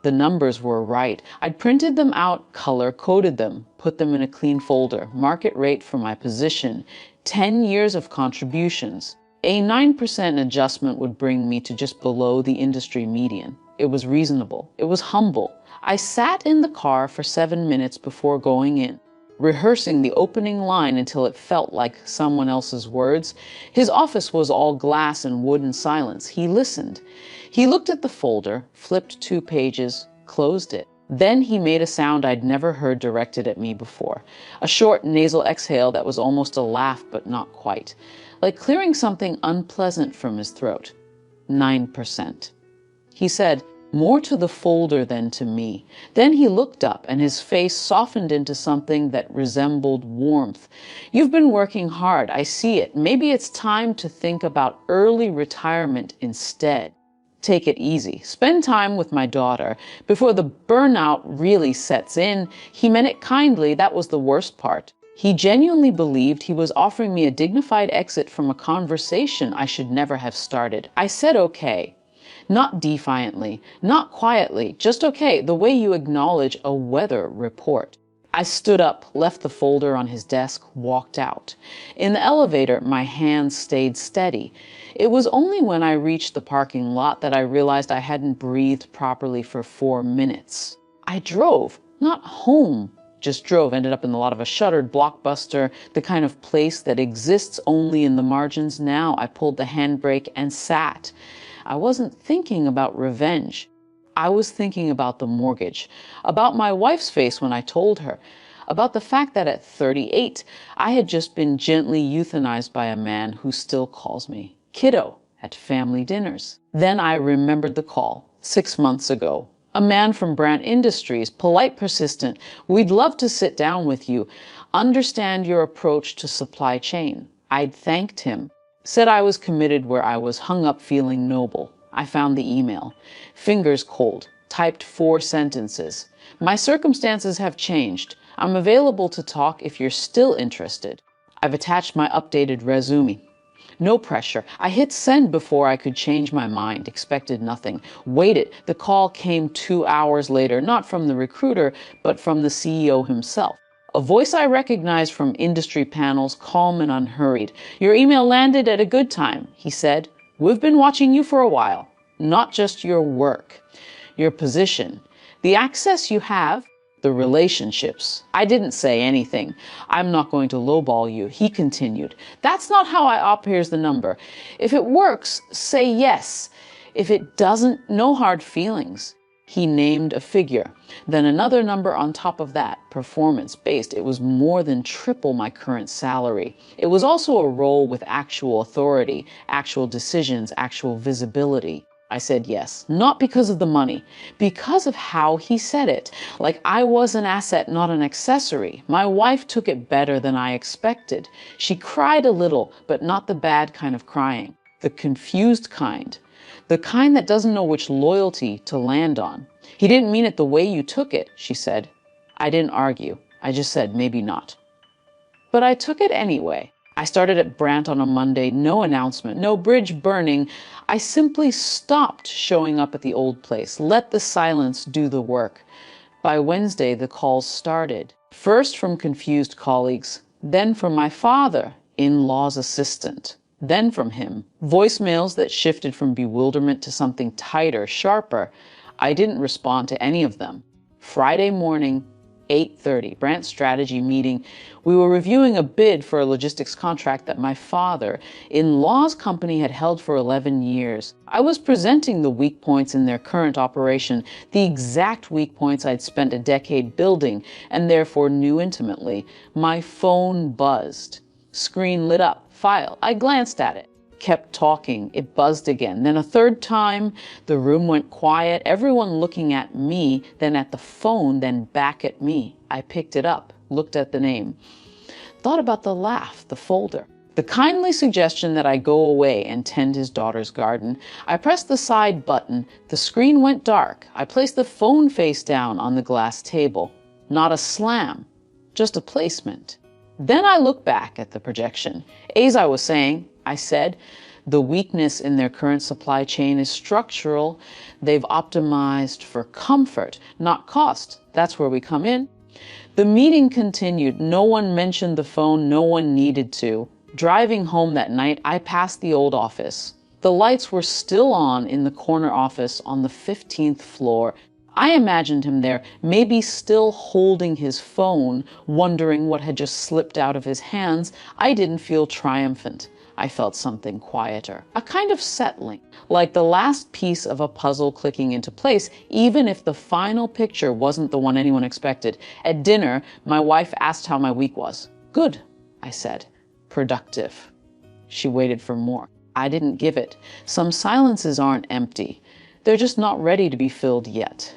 The numbers were right. I'd printed them out, color-coded them, put them in a clean folder, market rate for my position, 10 years of contributions. A 9% adjustment would bring me to just below the industry median. It was reasonable. It was humble. I sat in the car for 7 minutes before going in, rehearsing the opening line until it felt like someone else's words. His office was all glass and wood and silence. He listened. He looked at the folder, flipped 2 pages, closed it. Then he made a sound I'd never heard directed at me before, a short nasal exhale that was almost a laugh but not quite, like clearing something unpleasant from his throat. 9%. He said, "More to the folder than to me." Then he looked up and his face softened into something that resembled warmth. "You've been working hard, I see it. Maybe it's time to think about early retirement instead. Take it easy. Spend time with my daughter before the burnout really sets in." He meant it kindly. That was the worst part. He genuinely believed he was offering me a dignified exit from a conversation I should never have started. I said okay. Not defiantly, not quietly, just okay, the way you acknowledge a weather report. I stood up, left the folder on his desk, walked out. In the elevator, my hands stayed steady. It was only when I reached the parking lot that I realized I hadn't breathed properly for 4 minutes. I drove, not home, just drove, ended up in the lot of a shuttered Blockbuster, the kind of place that exists only in the margins now. I pulled the handbrake and sat. I wasn't thinking about revenge. I was thinking about the mortgage, about my wife's face when I told her, about the fact that at 38, I had just been gently euthanized by a man who still calls me kiddo at family dinners. Then I remembered the call 6 months ago. A man from Brand Industries, polite, persistent. "We'd love to sit down with you, understand your approach to supply chain." I'd thanked him. Said I was committed where I was hung up feeling noble. I found the email. Fingers cold. Typed 4 sentences. "My circumstances have changed. I'm available to talk if you're still interested. I've attached my updated resume." No pressure. I hit send before I could change my mind. Expected nothing. Waited. The call came 2 hours later, not from the recruiter, but from the CEO himself. A voice I recognized from industry panels, calm and unhurried. "Your email landed at a good time," he said. "We've been watching you for a while. Not just your work, your position, the access you have, the relationships." I didn't say anything. "I'm not going to lowball you," he continued. "That's not how I op. Here's the number. If it works, say yes. If it doesn't, no hard feelings." He named a figure, then another number on top of that, performance-based. It was more than triple my current salary. It was also a role with actual authority, actual decisions, actual visibility. I said yes, not because of the money, because of how he said it. Like I was an asset, not an accessory. My wife took it better than I expected. She cried a little, but not the bad kind of crying, the confused kind. The kind that doesn't know which loyalty to land on. "He didn't mean it the way you took it," she said. I didn't argue. I just said maybe not. But I took it anyway. I started at Brant on a Monday, no announcement, no bridge burning. I simply stopped showing up at the old place, let the silence do the work. By Wednesday, the calls started. First from confused colleagues, then from my father, in-law's assistant. Then from him, voicemails that shifted from bewilderment to something tighter, sharper. I didn't respond to any of them. Friday morning, 8:30, Brant strategy meeting. We were reviewing a bid for a logistics contract that my father, in-law's company, had held for 11 years. I was presenting the weak points in their current operation, the exact weak points I'd spent a decade building and therefore knew intimately. My phone buzzed. Screen lit up. File. I glanced at it. Kept talking. It buzzed again. Then a third time. The room went quiet. Everyone looking at me, then at the phone, then back at me. I picked it up. Looked at the name. Thought about the laugh, the folder. The kindly suggestion that I go away and tend his daughter's garden. I pressed the side button. The screen went dark. I placed the phone face down on the glass table. Not a slam. Just a placement. Then I looked back at the projection. As I was saying, I said, The weakness in their current supply chain is structural. They've optimized for comfort, not cost. That's where we come in. The meeting continued. No one mentioned the phone. No one needed to. Driving home that night, I passed the old office. The lights were still on in the corner office on the 15th floor. I imagined him there, maybe still holding his phone, wondering what had just slipped out of his hands. I didn't feel triumphant. I felt something quieter, a kind of settling, like the last piece of a puzzle clicking into place, even if the final picture wasn't the one anyone expected. At dinner, my wife asked how my week was. Good, I said. Productive. She waited for more. I didn't give it. Some silences aren't empty. They're just not ready to be filled yet.